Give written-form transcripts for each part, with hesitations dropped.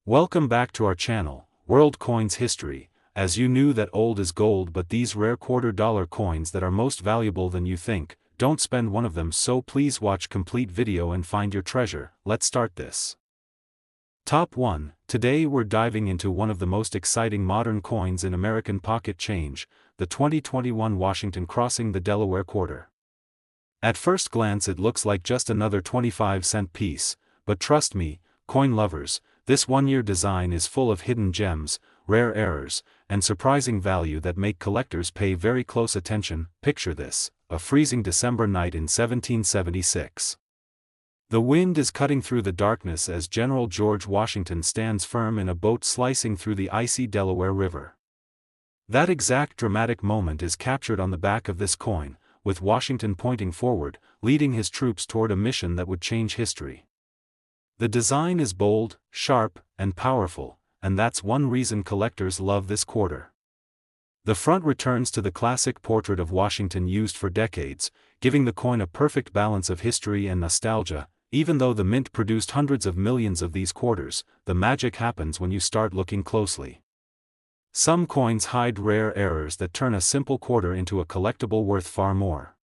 Welcome back to our channel, World Coins History. As you knew that old is gold, but these rare $quarter coins that are most valuable than you think, don't spend one of them, so please watch complete video and find your treasure. Let's start this. Top 1. Today we're diving into one of the most exciting modern coins in American pocket change, the 2021 Washington crossing the Delaware quarter. At first glance it looks like just another 25-cent piece, but trust me, coin lovers, this one-year design is full of hidden gems, rare errors, and surprising value that make collectors pay very close attention. Picture this: a freezing December night in 1776. The wind is cutting through the darkness as General George Washington stands firm in a boat slicing through the icy Delaware River. That exact dramatic moment is captured on the back of this coin, with Washington pointing forward, leading his troops toward a mission that would change history. The design is bold, sharp, and powerful, and that's one reason collectors love this quarter. The front returns to the classic portrait of Washington used for decades, giving the coin a perfect balance of history and nostalgia. Even though the mint produced hundreds of millions of these quarters, the magic happens when you start looking closely. Some coins hide rare errors that turn a simple quarter into a collectible worth far more.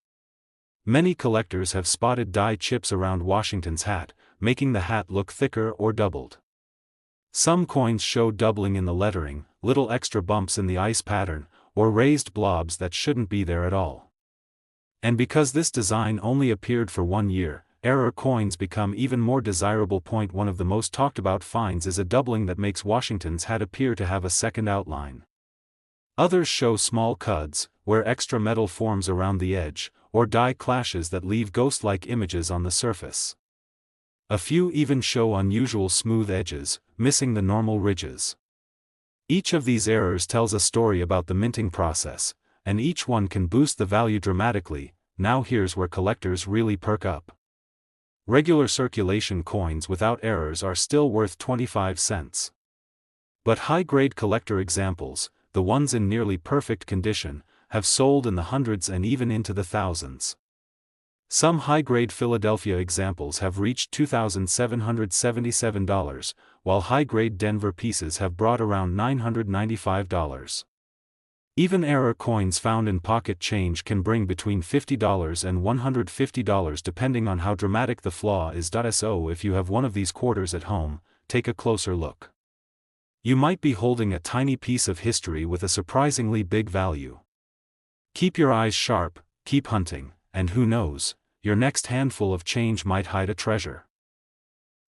Many collectors have spotted die chips around Washington's hat, making the hat look thicker or doubled. Some coins show doubling in the lettering, little extra bumps in the ice pattern, or raised blobs that shouldn't be there at all. And because this design only appeared for 1 year, error coins become even more desirable. One of the most talked about finds is a doubling that makes Washington's hat appear to have a second outline. Others show small cuts, where extra metal forms around the edge, or die clashes that leave ghost-like images on the surface. A few even show unusual smooth edges, missing the normal ridges. Each of these errors tells a story about the minting process, and each one can boost the value dramatically. Now here's where collectors really perk up. Regular circulation coins without errors are still worth 25 cents. But high-grade collector examples, the ones in nearly perfect condition, have sold in the hundreds and even into the thousands. Some high-grade Philadelphia examples have reached $2,777, while high-grade Denver pieces have brought around $995. Even error coins found in pocket change can bring between $50 and $150 depending on how dramatic the flaw is. So if you have one of these quarters at home, take a closer look. You might be holding a tiny piece of history with a surprisingly big value. Keep your eyes sharp, keep hunting, and who knows, your next handful of change might hide a treasure.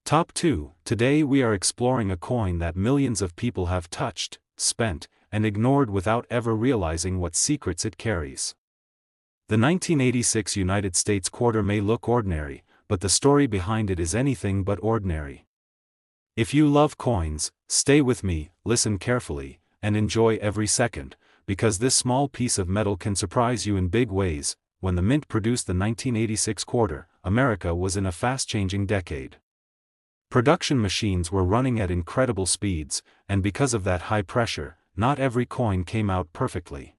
Top 2. Today we are exploring a coin that millions of people have touched, spent, and ignored without ever realizing what secrets it carries. The 1986 United States quarter may look ordinary, but the story behind it is anything but ordinary. If you love coins, stay with me, listen carefully, and enjoy every second, because this small piece of metal can surprise you in big ways. When the mint produced the 1986 quarter, America was in a fast-changing decade. Production machines were running at incredible speeds, and because of that high pressure, not every coin came out perfectly.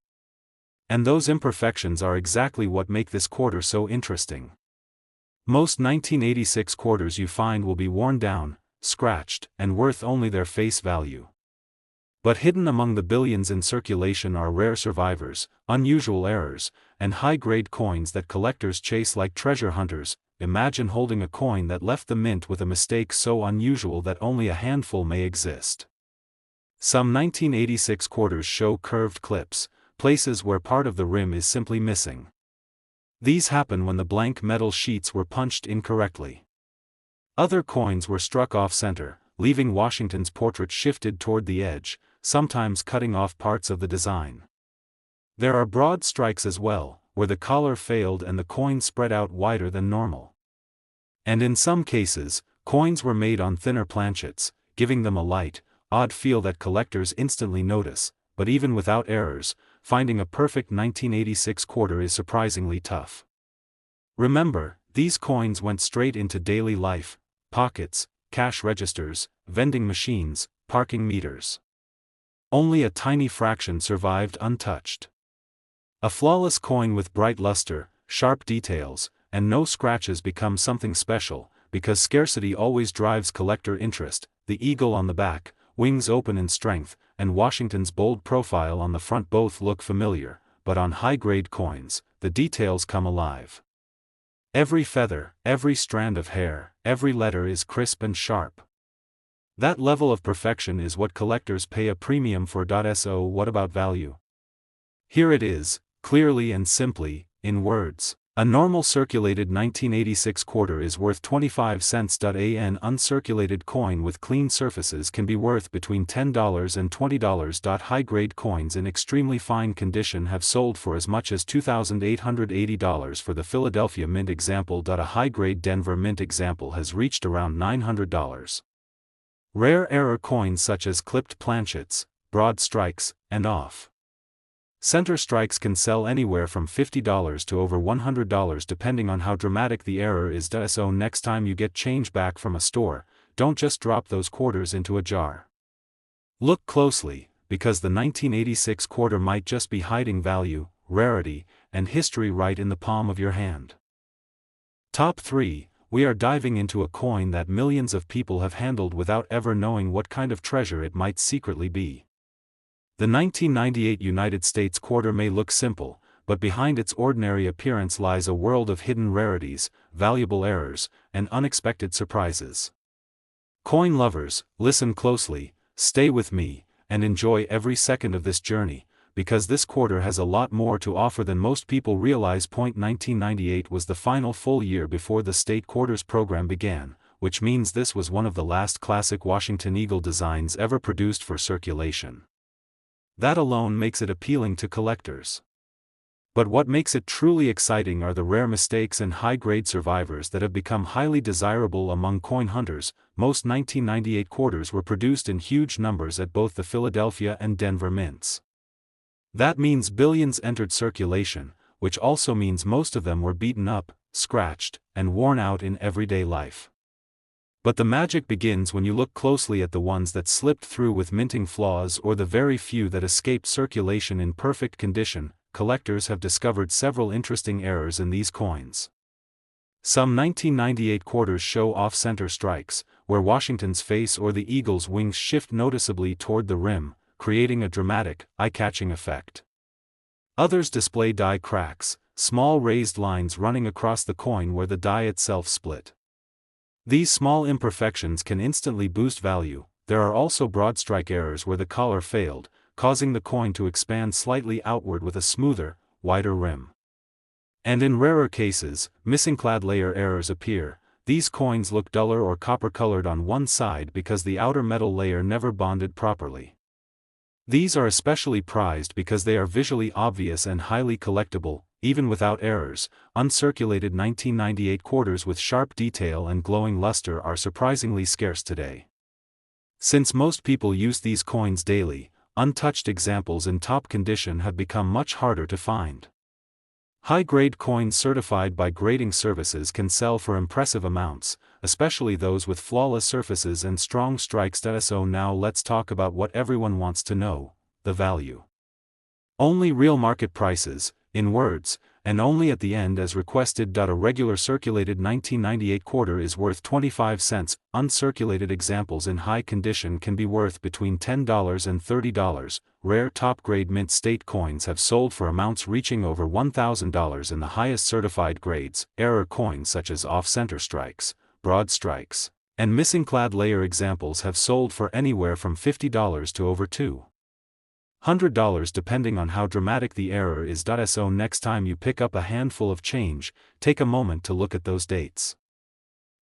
And those imperfections are exactly what make this quarter so interesting. Most 1986 quarters you find will be worn down, scratched, and worth only their face value. But hidden among the billions in circulation are rare survivors, unusual errors, and high-grade coins that collectors chase like treasure hunters. Imagine holding a coin that left the mint with a mistake so unusual that only a handful may exist. Some 1986 quarters show curved clips, places where part of the rim is simply missing. These happen when the blank metal sheets were punched incorrectly. Other coins were struck off-center, leaving Washington's portrait shifted toward the edge, sometimes cutting off parts of the design. There are broad strikes as well, where the collar failed and the coin spread out wider than normal. And in some cases, coins were made on thinner planchets, giving them a light, odd feel that collectors instantly notice. But even without errors, finding a perfect 1986 quarter is surprisingly tough. Remember, these coins went straight into daily life: pockets, cash registers, vending machines, parking meters. Only a tiny fraction survived untouched. A flawless coin with bright luster, sharp details, and no scratches becomes something special, because scarcity always drives collector interest. the eagle on the back, wings open in strength, and Washington's bold profile on the front both look familiar, but on high-grade coins, the details come alive. Every feather, every strand of hair, every letter is crisp and sharp. That level of perfection is what collectors pay a premium for. So what about value? Here it is, clearly and simply, in words. A normal circulated 1986 quarter is worth 25 cents. An uncirculated coin with clean surfaces can be worth between $10 and $20. High-grade coins in extremely fine condition have sold for as much as $2,880 for the Philadelphia Mint example. A high-grade Denver Mint example has reached around $900. Rare error coins such as clipped planchets, broad strikes, and off-center strikes can sell anywhere from $50 to over $100 depending on how dramatic the error is. So next time you get change back from a store, don't just drop those quarters into a jar. Look closely, because the 1986 quarter might just be hiding value, rarity, and history right in the palm of your hand. Top 3. We are diving into a coin that millions of people have handled without ever knowing what kind of treasure it might secretly be. The 1998 United States quarter may look simple, but behind its ordinary appearance lies a world of hidden rarities, valuable errors, and unexpected surprises. Coin lovers, listen closely, stay with me, and enjoy every second of this journey, because this quarter has a lot more to offer than most people realize. 1998 was the final full year before the state quarters program began, which means this was one of the last classic Washington Eagle designs ever produced for circulation. That alone makes it appealing to collectors. But what makes it truly exciting are the rare mistakes and high-grade survivors that have become highly desirable among coin hunters. Most 1998 quarters were produced in huge numbers at both the Philadelphia and Denver mints. That means billions entered circulation, which also means most of them were beaten up, scratched, and worn out in everyday life. But the magic begins when you look closely at the ones that slipped through with minting flaws or the very few that escaped circulation in perfect condition. Collectors have discovered several interesting errors in these coins. Some 1998 quarters show off-center strikes, where Washington's face or the eagle's wings shift noticeably toward the rim, creating a dramatic, eye-catching effect. Others display die cracks, small raised lines running across the coin where the die itself split. These small imperfections can instantly boost value. There are also broad strike errors where the collar failed, causing the coin to expand slightly outward with a smoother, wider rim. And in rarer cases, missing clad layer errors appear. These coins look duller or copper-colored on one side because the outer metal layer never bonded properly. These are especially prized because they are visually obvious and highly collectible, even without errors. Uncirculated 1998 quarters with sharp detail and glowing luster are surprisingly scarce today. Since most people use these coins daily, untouched examples in top condition have become much harder to find. High-grade coins certified by grading services can sell for impressive amounts, especially those with flawless surfaces and strong strikes. So now let's talk about what everyone wants to know: the value. Only real market prices, in words, and only at the end as requested. A regular circulated 1998 quarter is worth 25 cents. Uncirculated examples in high condition can be worth between $10 and $30. Rare top-grade mint state coins have sold for amounts reaching over $1,000 in the highest certified grades. Error coins such as off-center strikes, broad strikes, and missing clad layer examples have sold for anywhere from $50 to over $200 depending on how dramatic the error is. So next time you pick up a handful of change, take a moment to look at those dates.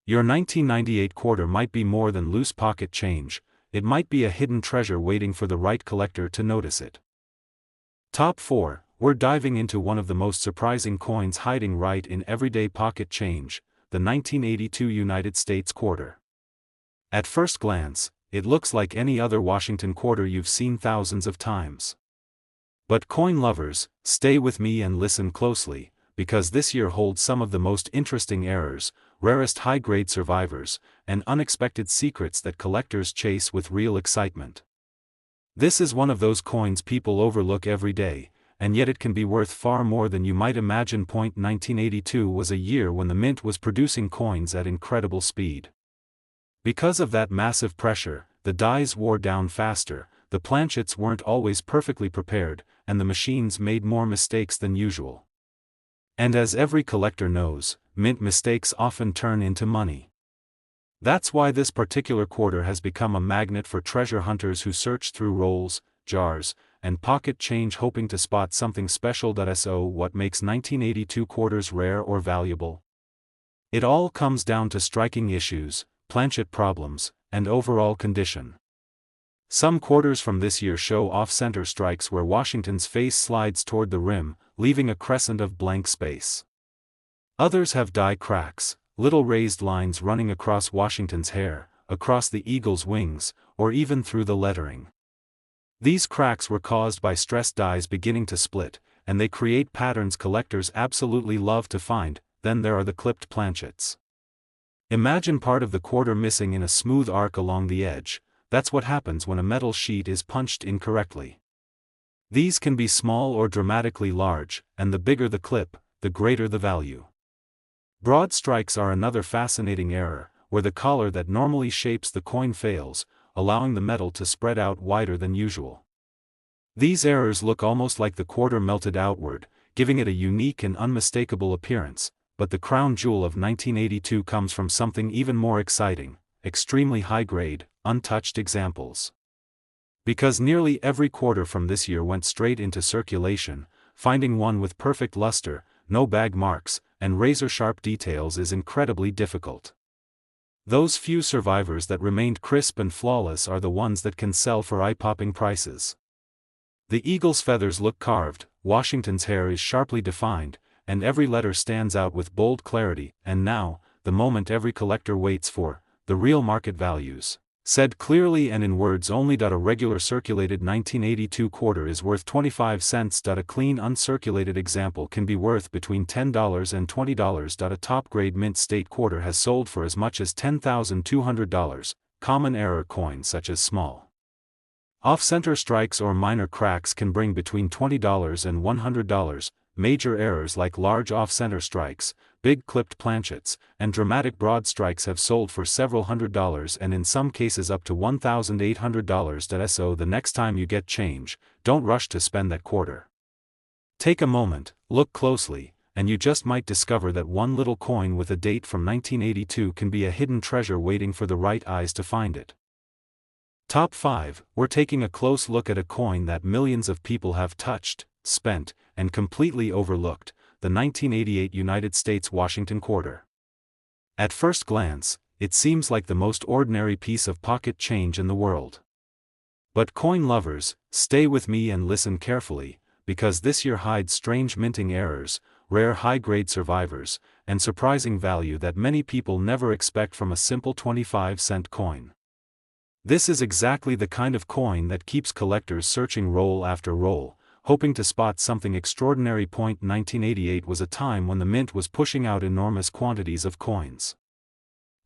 Your 1998 quarter might be more than loose pocket change. It might be a hidden treasure waiting for the right collector to notice it. Top 4. We're diving into one of the most surprising coins hiding right in everyday pocket change, the 1982 United States quarter. At first glance, it looks like any other Washington quarter you've seen thousands of times. But coin lovers, stay with me and listen closely, because this year holds some of the most interesting errors, rarest high-grade survivors, and unexpected secrets that collectors chase with real excitement. This is one of those coins people overlook every day, and yet it can be worth far more than you might imagine. 1982 was a year when the mint was producing coins at incredible speed. Because of that massive pressure, the dies wore down faster, the planchets weren't always perfectly prepared, and the machines made more mistakes than usual. And as every collector knows, mint mistakes often turn into money. That's why this particular quarter has become a magnet for treasure hunters who search through rolls, jars, and pocket change hoping to spot something special. So what makes 1982 quarters rare or valuable? It all comes down to striking issues, planchet problems, and overall condition. Some quarters from this year show off-center strikes where Washington's face slides toward the rim, leaving a crescent of blank space. Others have die cracks, little raised lines running across Washington's hair, across the eagle's wings, or even through the lettering. These cracks were caused by stressed dies beginning to split, and they create patterns collectors absolutely love to find. Then there are the clipped planchets. Imagine part of the quarter missing in a smooth arc along the edge. That's what happens when a metal sheet is punched incorrectly. These can be small or dramatically large, and the bigger the clip, the greater the value. Broad strikes are another fascinating error, where the collar that normally shapes the coin fails, allowing the metal to spread out wider than usual. These errors look almost like the quarter melted outward, giving it a unique and unmistakable appearance, but the crown jewel of 1982 comes from something even more exciting: extremely high-grade, untouched examples. Because nearly every quarter from this year went straight into circulation, finding one with perfect luster, no bag marks, and razor-sharp details is incredibly difficult. Those few survivors that remained crisp and flawless are the ones that can sell for eye-popping prices. The eagle's feathers look carved, Washington's hair is sharply defined, and every letter stands out with bold clarity. And now, the moment every collector waits for, the real market values. Said clearly and in words only. A regular circulated 1982 quarter is worth 25 cents. A clean uncirculated example can be worth between $10 and $20. A top-grade mint state quarter has sold for as much as $10,200. Common error coins such as small off-center strikes or minor cracks can bring between $20 and $100. Major errors like large off-center strikes, big clipped planchets, and dramatic broad strikes have sold for several $100s and in some cases up to $1,800. So the next time you get change, don't rush to spend that quarter. Take a moment, look closely, and you just might discover that one little coin with a date from 1982 can be a hidden treasure waiting for the right eyes to find it. Top 5, we're taking a close look at a coin that millions of people have touched, spent, and completely overlooked: the 1988 United States Washington quarter. At first glance, it seems like the most ordinary piece of pocket change in the world. But coin lovers, stay with me and listen carefully, because this year hides strange minting errors, rare high-grade survivors, and surprising value that many people never expect from a simple 25-cent coin. This is exactly the kind of coin that keeps collectors searching roll after roll, hoping to spot something extraordinary. 1988 was a time when the mint was pushing out enormous quantities of coins.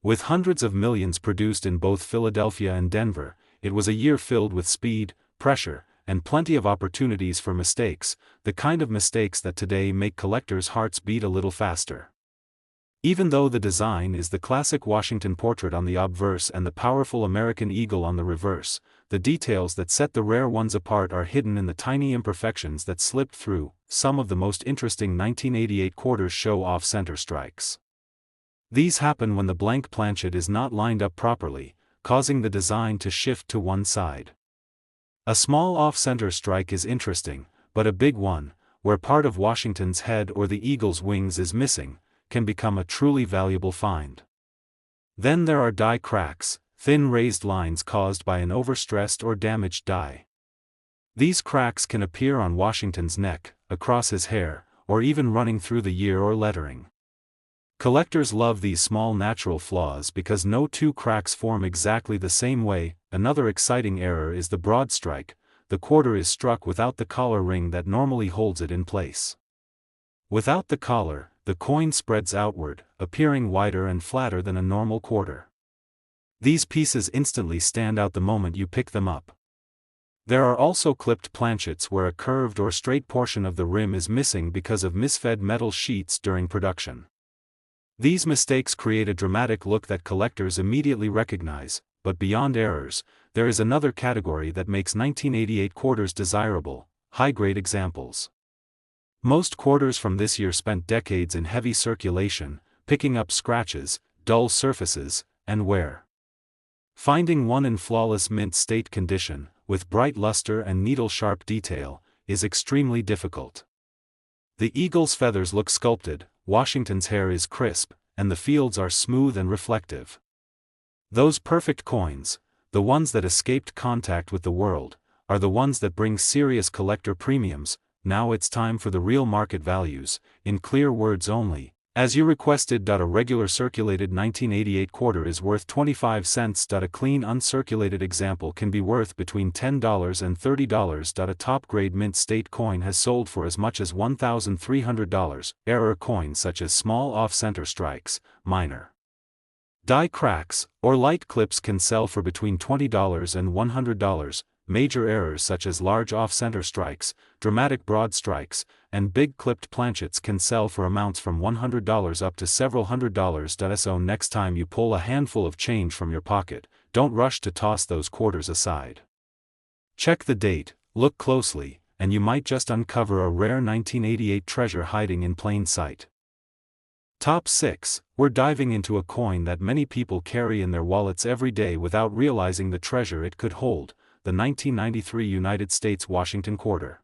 With hundreds of millions produced in both Philadelphia and Denver, it was a year filled with speed, pressure, and plenty of opportunities for mistakes, the kind of mistakes that today make collectors' hearts beat a little faster. Even though the design is the classic Washington portrait on the obverse and the powerful American eagle on the reverse, the details that set the rare ones apart are hidden in the tiny imperfections that slipped through. Some of the most interesting 1988 quarters show off-center strikes. These happen when the blank planchet is not lined up properly, causing the design to shift to one side. A small off-center strike is interesting, but a big one, where part of Washington's head or the eagle's wings is missing, can become a truly valuable find. Then there are die cracks, thin raised lines caused by an overstressed or damaged die. These cracks can appear on Washington's neck, across his hair, or even running through the year or lettering. Collectors love these small natural flaws because no two cracks form exactly the same way. Another exciting error is the broad strike. The quarter is struck without the collar ring that normally holds it in place. Without the collar, the coin spreads outward, appearing wider and flatter than a normal quarter. These pieces instantly stand out the moment you pick them up. There are also clipped planchets where a curved or straight portion of the rim is missing because of misfed metal sheets during production. These mistakes create a dramatic look that collectors immediately recognize, but beyond errors, there is another category that makes 1988 quarters desirable: high-grade examples. Most quarters from this year spent decades in heavy circulation, picking up scratches, dull surfaces, and wear. Finding one in flawless mint state condition, with bright luster and needle-sharp detail, is extremely difficult. The eagle's feathers look sculpted, Washington's hair is crisp, and the fields are smooth and reflective. Those perfect coins, the ones that escaped contact with the world, are the ones that bring serious collector premiums. Now it's time for the real market values, in clear words only. As you requested. A regular circulated 1988 quarter is worth 25 cents. A clean uncirculated example can be worth between $10 and $30. A top-grade mint state coin has sold for as much as $1,300. Error coins such as small off-center strikes, minor die cracks, or light clips can sell for between $20 and $100. Major errors such as large off-center strikes, dramatic broad strikes, and big clipped planchets can sell for amounts from $100 up to several $100s. So next time you pull a handful of change from your pocket, don't rush to toss those quarters aside. Check the date, look closely, and you might just uncover a rare 1988 treasure hiding in plain sight. Top 6. We're diving into a coin that many people carry in their wallets every day without realizing the treasure it could hold: the 1993 United States Washington quarter.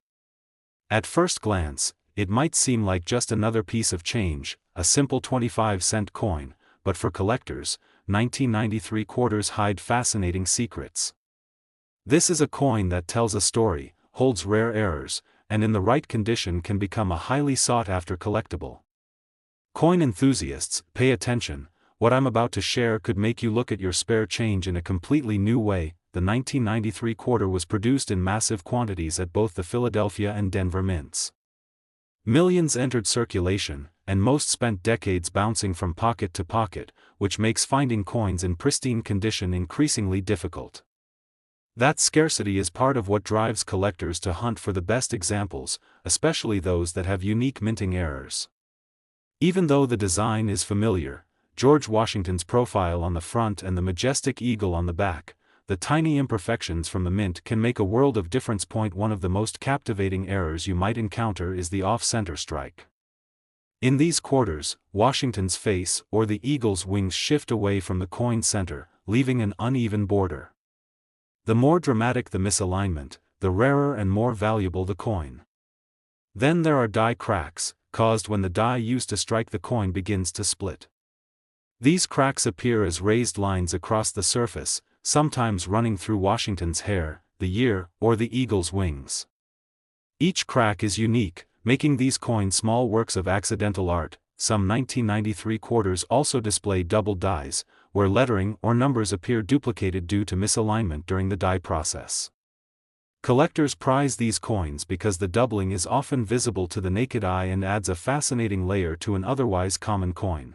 At first glance, it might seem like just another piece of change, a simple 25-cent coin, but for collectors, 1993 quarters hide fascinating secrets. This is a coin that tells a story, holds rare errors, and in the right condition can become a highly sought-after collectible. Coin enthusiasts, pay attention. What I'm about to share could make you look at your spare change in a completely new way. The 1993 quarter was produced in massive quantities at both the Philadelphia and Denver mints. Millions entered circulation, and most spent decades bouncing from pocket to pocket, which makes finding coins in pristine condition increasingly difficult. That scarcity is part of what drives collectors to hunt for the best examples, especially those that have unique minting errors. Even though the design is familiar, George Washington's profile on the front and the majestic eagle on the back, the tiny imperfections from the mint can make a world of difference. One of the most captivating errors you might encounter is the off-center strike. In these quarters, Washington's face or the eagle's wings shift away from the coin center, leaving an uneven border. The more dramatic the misalignment, the rarer and more valuable the coin. Then there are die cracks, caused when the die used to strike the coin begins to split. These cracks appear as raised lines across the surface, sometimes running through Washington's hair, the year, or the eagle's wings. Each crack is unique, making these coins small works of accidental art. Some 1993 quarters also display double dies, where lettering or numbers appear duplicated due to misalignment during the die process. Collectors prize these coins because the doubling is often visible to the naked eye and adds a fascinating layer to an otherwise common coin.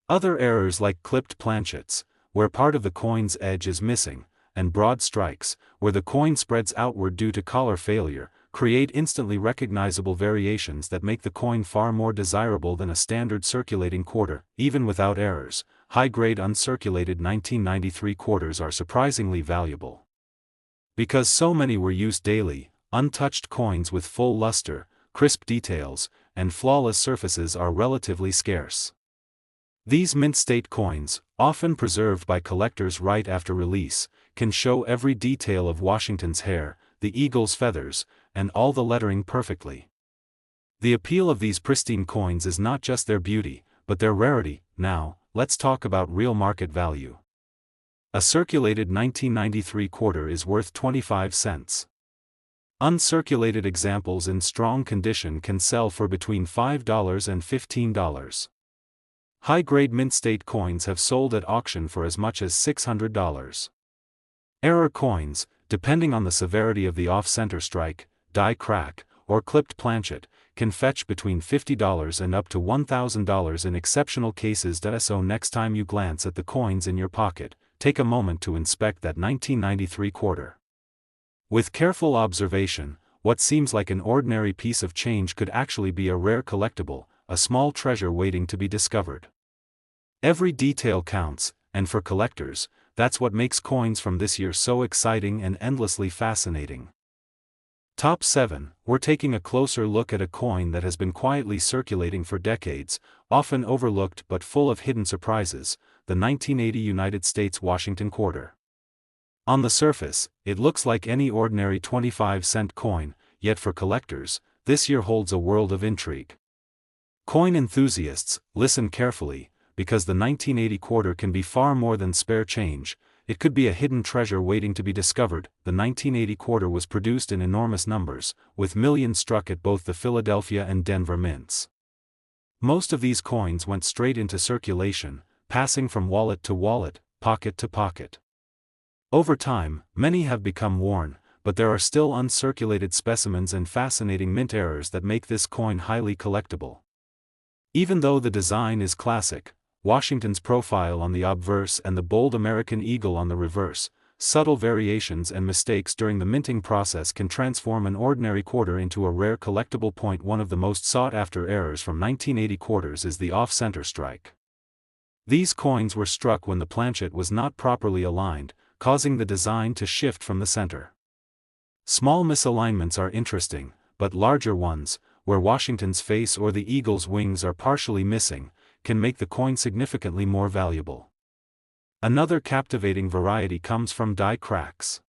Other errors like clipped planchets, where part of the coin's edge is missing, and broad strikes, where the coin spreads outward due to collar failure, create instantly recognizable variations that make the coin far more desirable than a standard circulating quarter. Even without errors, high-grade uncirculated 1993 quarters are surprisingly valuable. Because so many were used daily, untouched coins with full luster, crisp details, and flawless surfaces are relatively scarce. These mint state coins, often preserved by collectors right after release, can show every detail of Washington's hair, the eagle's feathers, and all the lettering perfectly. The appeal of these pristine coins is not just their beauty, but their rarity. Now, let's talk about real market value. A circulated 1993 quarter is worth 25 cents. Uncirculated examples in strong condition can sell for between $5 and $15. High-grade mint state coins have sold at auction for as much as $600. Error coins, depending on the severity of the off-center strike, die crack, or clipped planchet, can fetch between $50 and up to $1,000 in exceptional cases. So next time you glance at the coins in your pocket, take a moment to inspect that 1993 quarter. With careful observation, what seems like an ordinary piece of change could actually be a rare collectible, a small treasure waiting to be discovered. Every detail counts, and for collectors, that's what makes coins from this year so exciting and endlessly fascinating. Top 7. We're taking a closer look at a coin that has been quietly circulating for decades, often overlooked but full of hidden surprises, the 1980 United States Washington quarter. On the surface, it looks like any ordinary 25-cent coin, yet for collectors, this year holds a world of intrigue. Coin enthusiasts, listen carefully, because the 1980 quarter can be far more than spare change. It could be a hidden treasure waiting to be discovered. The 1980 quarter was produced in enormous numbers, with millions struck at both the Philadelphia and Denver mints. Most of these coins went straight into circulation, passing from wallet to wallet, pocket to pocket. Over time, many have become worn, but there are still uncirculated specimens and fascinating mint errors that make this coin highly collectible. Even though the design is classic, Washington's profile on the obverse and the bold American eagle on the reverse, subtle variations and mistakes during the minting process can transform an ordinary quarter into a rare collectible point. One of the most sought-after errors from 1980 quarters is the off-center strike. These coins were struck when the planchet was not properly aligned, causing the design to shift from the center. Small misalignments are interesting, but larger ones, where Washington's face or the eagle's wings are partially missing, can make the coin significantly more valuable. Another captivating variety comes from die cracks.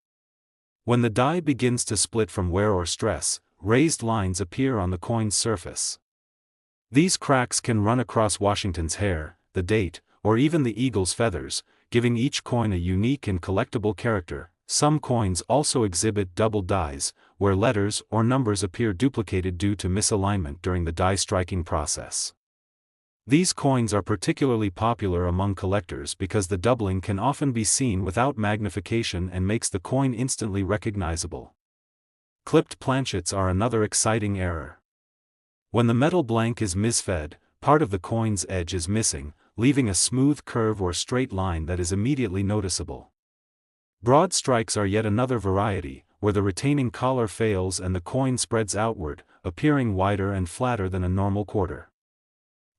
When the die begins to split from wear or stress, raised lines appear on the coin's surface. These cracks can run across Washington's hair, the date, or even the eagle's feathers, giving each coin a unique and collectible character. Some coins also exhibit double dies, where letters or numbers appear duplicated due to misalignment during the die striking process. These coins are particularly popular among collectors because the doubling can often be seen without magnification and makes the coin instantly recognizable. Clipped planchets are another exciting error. When the metal blank is misfed, part of the coin's edge is missing, leaving a smooth curve or straight line that is immediately noticeable. Broad strikes are yet another variety, where the retaining collar fails and the coin spreads outward, appearing wider and flatter than a normal quarter.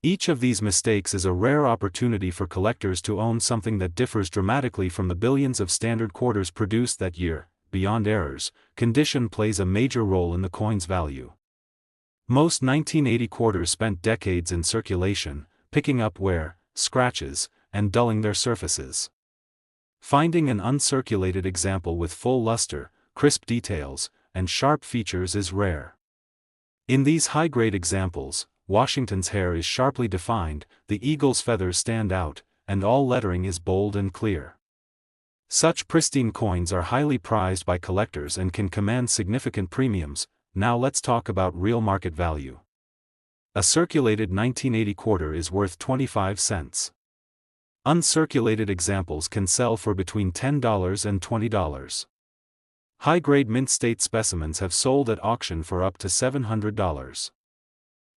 Each of these mistakes is a rare opportunity for collectors to own something that differs dramatically from the billions of standard quarters produced that year. Beyond errors, condition plays a major role in the coin's value. Most 1980 quarters spent decades in circulation, picking up wear, scratches, and dulling their surfaces. Finding an uncirculated example with full luster, crisp details, and sharp features is rare. In these high-grade examples, Washington's hair is sharply defined, the eagle's feathers stand out, and all lettering is bold and clear. Such pristine coins are highly prized by collectors and can command significant premiums. Now let's talk about real market value. A circulated 1980 quarter is worth 25 cents. Uncirculated examples can sell for between $10 and $20. High-grade mint state specimens have sold at auction for up to $700.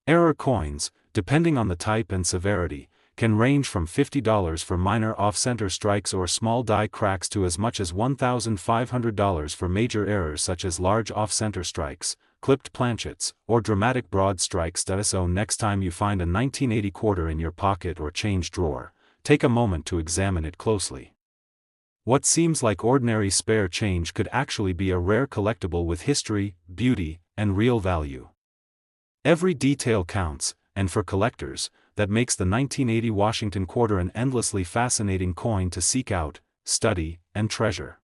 Error coins, depending on the type and severity, can range from $50 for minor off-center strikes or small die cracks to as much as $1,500 for major errors such as large off-center strikes, clipped planchets, or dramatic broad strikes. So next time you find a 1980 quarter in your pocket or change drawer, take a moment to examine it closely. What seems like ordinary spare change could actually be a rare collectible with history, beauty, and real value. Every detail counts, and for collectors, that makes the 1980 Washington quarter an endlessly fascinating coin to seek out, study, and treasure.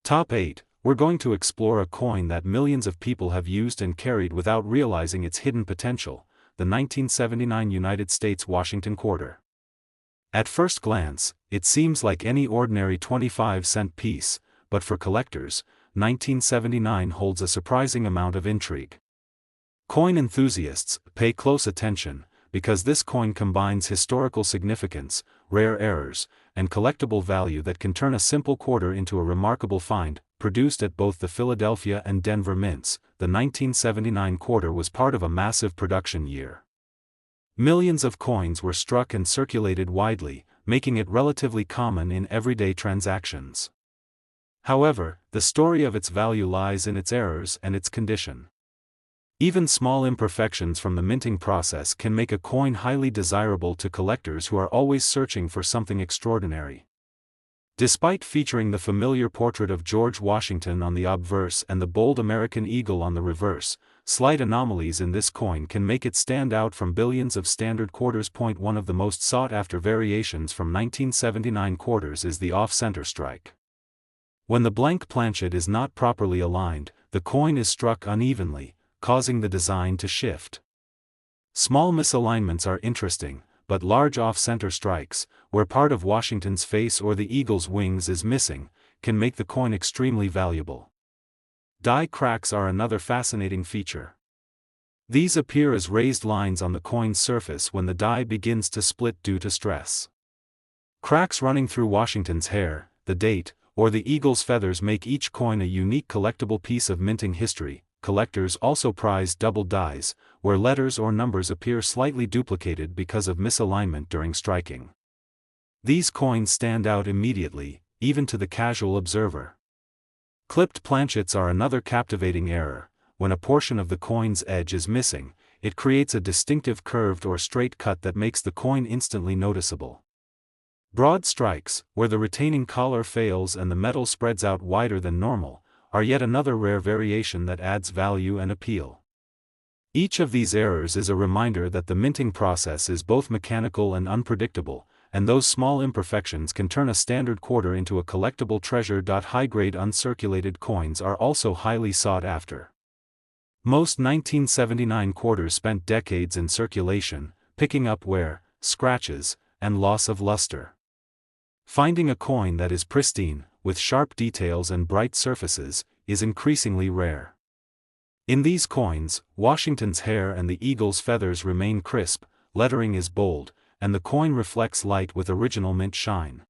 Top 8. We're going to explore a coin that millions of people have used and carried without realizing its hidden potential, the 1979 United States Washington quarter. At first glance, it seems like any ordinary 25-cent piece, but for collectors, 1979 holds a surprising amount of intrigue. Coin enthusiasts, pay close attention, because this coin combines historical significance, rare errors, and collectible value that can turn a simple quarter into a remarkable find. Produced at both the Philadelphia and Denver mints, the 1979 quarter was part of a massive production year. Millions of coins were struck and circulated widely, making it relatively common in everyday transactions. However, the story of its value lies in its errors and its condition. Even small imperfections from the minting process can make a coin highly desirable to collectors who are always searching for something extraordinary. Despite featuring the familiar portrait of George Washington on the obverse and the bold American eagle on the reverse, slight anomalies in this coin can make it stand out from billions of standard quarters. One of the most sought-after variations from 1979 quarters is the off-center strike. When the blank planchet is not properly aligned, the coin is struck unevenly, causing the design to shift. Small misalignments are interesting, but large off-center strikes, where part of Washington's face or the eagle's wings is missing, can make the coin extremely valuable. Die cracks are another fascinating feature. These appear as raised lines on the coin's surface when the die begins to split due to stress. Cracks running through Washington's hair, the date, or the eagle's feathers make each coin a unique collectible piece of minting history. Collectors also prize double dies, where letters or numbers appear slightly duplicated because of misalignment during striking. These coins stand out immediately, even to the casual observer. Clipped planchets are another captivating error. When a portion of the coin's edge is missing, it creates a distinctive curved or straight cut that makes the coin instantly noticeable. Broad strikes, where the retaining collar fails and the metal spreads out wider than normal, are yet another rare variation that adds value and appeal. Each of these errors is a reminder that the minting process is both mechanical and unpredictable, and those small imperfections can turn a standard quarter into a collectible treasure. High-grade uncirculated coins are also highly sought after. Most 1979 quarters spent decades in circulation, picking up wear, scratches, and loss of luster. Finding a coin that is pristine, with sharp details and bright surfaces, is increasingly rare. In these coins, Washington's hair and the eagle's feathers remain crisp, lettering is bold, and the coin reflects light with original mint shine.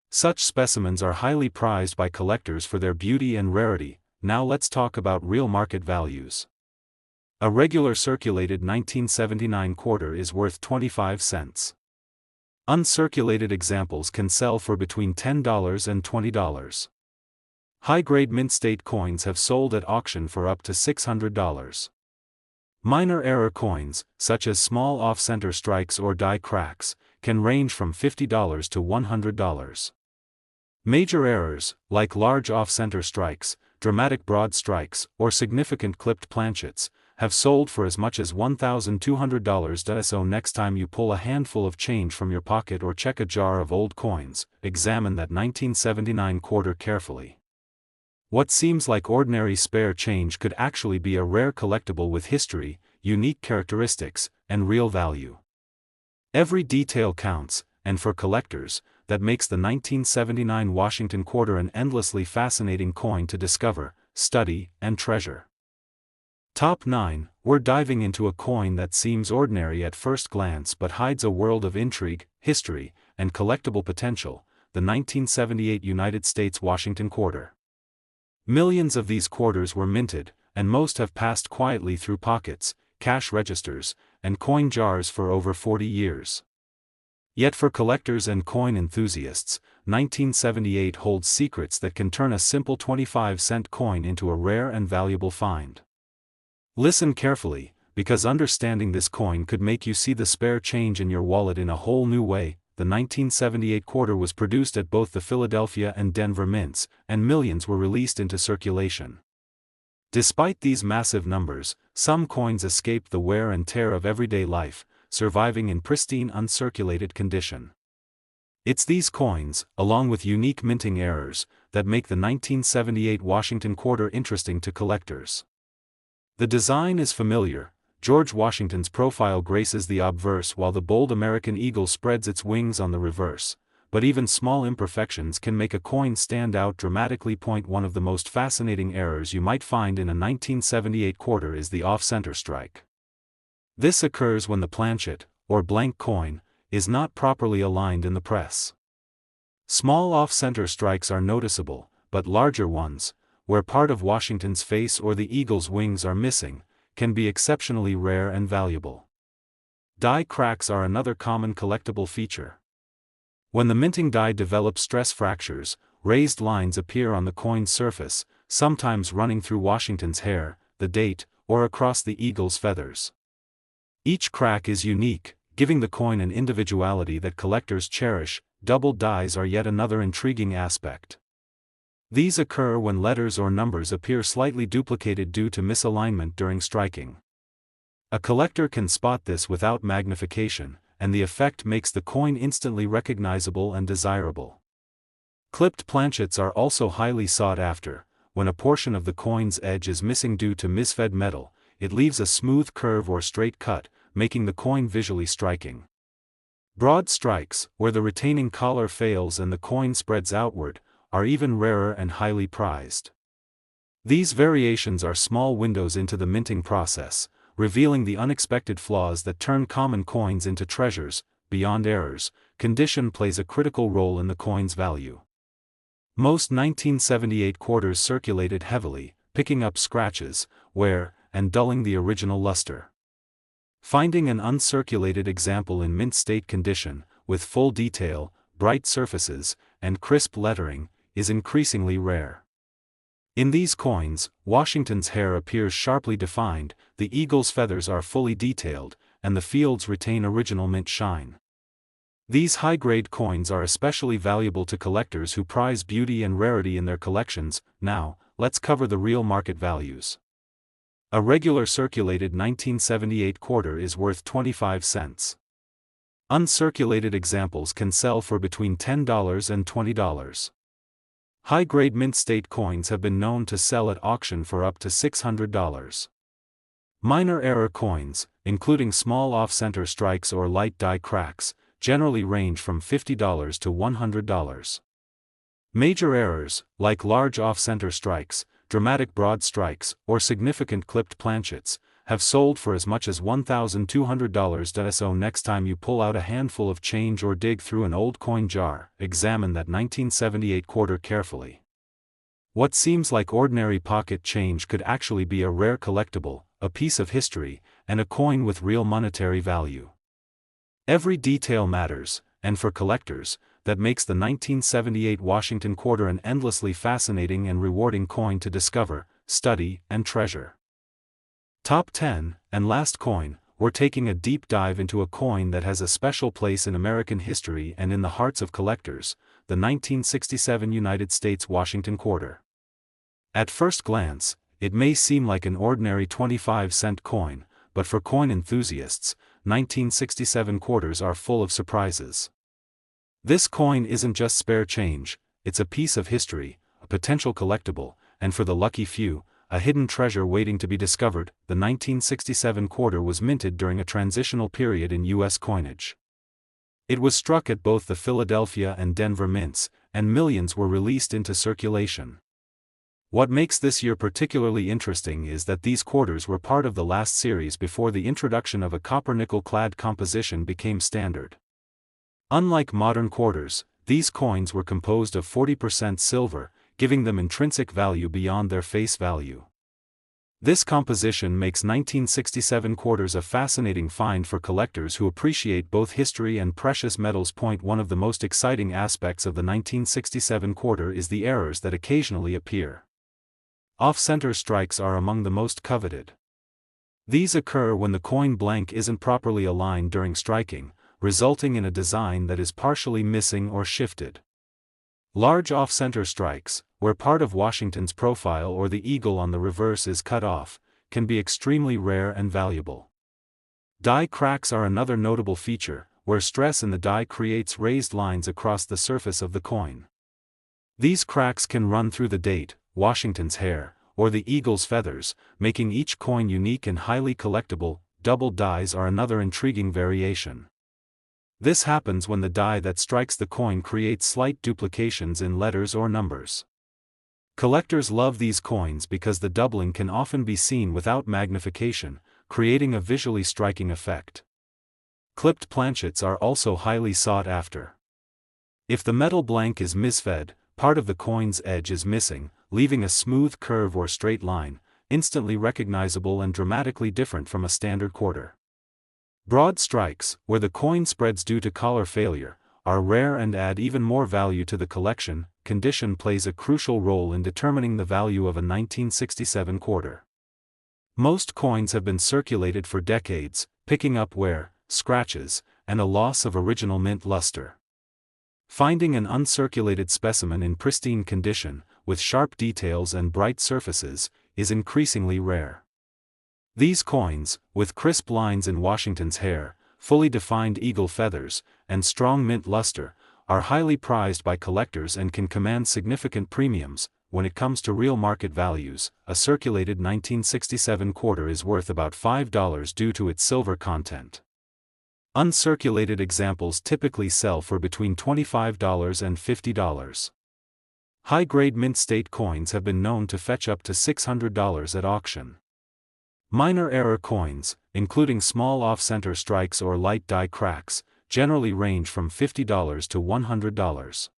Such specimens are highly prized by collectors for their beauty and rarity. Now let's talk about real market values. A regular circulated 1979 quarter is worth 25 cents. Uncirculated examples can sell for between $10 and $20. High-grade mint state coins have sold at auction for up to $600. Minor error coins, such as small off-center strikes or die cracks, can range from $50 to $100. Major errors, like large off-center strikes, dramatic broad strikes, or significant clipped planchets, have sold for as much as $1,200. So next time you pull a handful of change from your pocket or check a jar of old coins, examine that 1979 quarter carefully. What seems like ordinary spare change could actually be a rare collectible with history, unique characteristics, and real value. Every detail counts, and for collectors, that makes the 1979 Washington quarter an endlessly fascinating coin to discover, study, and treasure. Top 9, we're diving into a coin that seems ordinary at first glance but hides a world of intrigue, history, and collectible potential, the 1978 United States Washington quarter. Millions of these quarters were minted, and most have passed quietly through pockets, cash registers, and coin jars for over 40 years. Yet for collectors and coin enthusiasts, 1978 holds secrets that can turn a simple 25-cent coin into a rare and valuable find. Listen carefully, because understanding this coin could make you see the spare change in your wallet in a whole new way. The 1978 quarter was produced at both the Philadelphia and Denver mints, and millions were released into circulation. Despite these massive numbers, some coins escaped the wear and tear of everyday life, surviving in pristine uncirculated condition. It's these coins, along with unique minting errors, that make the 1978 Washington quarter interesting to collectors. The design is familiar. George Washington's profile graces the obverse while the bold American eagle spreads its wings on the reverse, but even small imperfections can make a coin stand out dramatically. One of the most fascinating errors you might find in a 1978 quarter is the off-center strike. This occurs when the planchet, or blank coin, is not properly aligned in the press. Small off-center strikes are noticeable, but larger ones, where part of Washington's face or the eagle's wings are missing, can be exceptionally rare and valuable. Die cracks are another common collectible feature. When the minting die develops stress fractures, raised lines appear on the coin's surface, sometimes running through Washington's hair, the date, or across the eagle's feathers. Each crack is unique, giving the coin an individuality that collectors cherish. Double dies are yet another intriguing aspect. These occur when letters or numbers appear slightly duplicated due to misalignment during striking. A collector can spot this without magnification, and the effect makes the coin instantly recognizable and desirable. Clipped planchets are also highly sought after. When a portion of the coin's edge is missing due to misfed metal, it leaves a smooth curve or straight cut, making the coin visually striking. Broad strikes, where the retaining collar fails and the coin spreads outward, are even rarer and highly prized. These variations are small windows into the minting process, revealing the unexpected flaws that turn common coins into treasures. Beyond errors, condition plays a critical role in the coin's value. Most 1978 quarters circulated heavily, picking up scratches, wear, and dulling the original luster. Finding an uncirculated example in mint state condition, with full detail, bright surfaces, and crisp lettering, is increasingly rare. In these coins, Washington's hair appears sharply defined, the eagle's feathers are fully detailed, and the fields retain original mint shine. These high-grade coins are especially valuable to collectors who prize beauty and rarity in their collections. Now, let's cover the real market values. A regular circulated 1978 quarter is worth 25 cents. Uncirculated examples can sell for between $10 and $20. High-grade mint state coins have been known to sell at auction for up to $600. Minor error coins, including small off-center strikes or light die cracks, generally range from $50 to $100. Major errors, like large off-center strikes, dramatic broad strikes, or significant clipped planchets, have sold for as much as $1,200. So next time you pull out a handful of change or dig through an old coin jar, examine that 1978 quarter carefully. What seems like ordinary pocket change could actually be a rare collectible, a piece of history, and a coin with real monetary value. Every detail matters, and for collectors, that makes the 1978 Washington quarter an endlessly fascinating and rewarding coin to discover, study, and treasure. Top 10, and last coin, we're taking a deep dive into a coin that has a special place in American history and in the hearts of collectors, the 1967 United States Washington quarter. At first glance, it may seem like an ordinary 25-cent coin, but for coin enthusiasts, 1967 quarters are full of surprises. This coin isn't just spare change, it's a piece of history, a potential collectible, and for the lucky few, a hidden treasure waiting to be discovered. The 1967 quarter was minted during a transitional period in U.S. coinage. It was struck at both the Philadelphia and Denver mints, and millions were released into circulation. What makes this year particularly interesting is that these quarters were part of the last series before the introduction of a copper-nickel-clad composition became standard. Unlike modern quarters, these coins were composed of 40% silver, giving them intrinsic value beyond their face value. This composition makes 1967 quarters a fascinating find for collectors who appreciate both history and precious metals. One of the most exciting aspects of the 1967 quarter is the errors that occasionally appear. Off-center strikes are among the most coveted. These occur when the coin blank isn't properly aligned during striking, resulting in a design that is partially missing or shifted. Large off-center strikes, where part of Washington's profile or the eagle on the reverse is cut off, can be extremely rare and valuable. Die cracks are another notable feature, where stress in the die creates raised lines across the surface of the coin. These cracks can run through the date, Washington's hair, or the eagle's feathers, making each coin unique and highly collectible. Double dies are another intriguing variation. This happens when the die that strikes the coin creates slight duplications in letters or numbers. Collectors love these coins because the doubling can often be seen without magnification, creating a visually striking effect. Clipped planchets are also highly sought after. If the metal blank is misfed, part of the coin's edge is missing, leaving a smooth curve or straight line, instantly recognizable and dramatically different from a standard quarter. Broad strikes, where the coin spreads due to collar failure, are rare and add even more value to the collection. Condition plays a crucial role in determining the value of a 1967 quarter. Most coins have been circulated for decades, picking up wear, scratches, and a loss of original mint luster. Finding an uncirculated specimen in pristine condition, with sharp details and bright surfaces, is increasingly rare. These coins, with crisp lines in Washington's hair, fully defined eagle feathers, and strong mint luster, are highly prized by collectors and can command significant premiums. When it comes to real market values, a circulated 1967 quarter is worth about $5 due to its silver content. Uncirculated examples typically sell for between $25 and $50. High-grade mint state coins have been known to fetch up to $600 at auction. Minor error coins, including small off-center strikes or light die cracks, generally range from $50 to $100.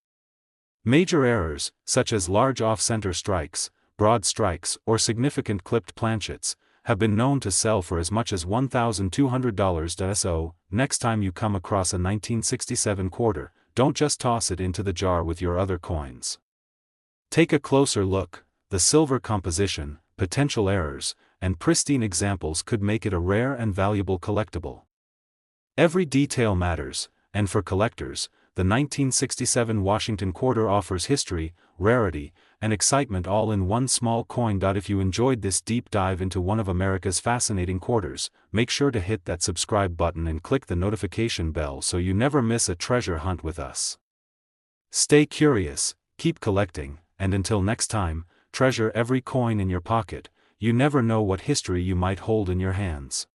Major errors, such as large off-center strikes, broad strikes, or significant clipped planchets, have been known to sell for as much as $1,200. So, next time you come across a 1967 quarter, don't just toss it into the jar with your other coins. Take a closer look. The silver composition, potential errors, and pristine examples could make it a rare and valuable collectible. Every detail matters, and for collectors, the 1967 Washington quarter offers history, rarity, and excitement all in one small coin. If you enjoyed this deep dive into one of America's fascinating quarters, make sure to hit that subscribe button and click the notification bell so you never miss a treasure hunt with us. Stay curious, keep collecting, and until next time, treasure every coin in your pocket. You never know what history you might hold in your hands.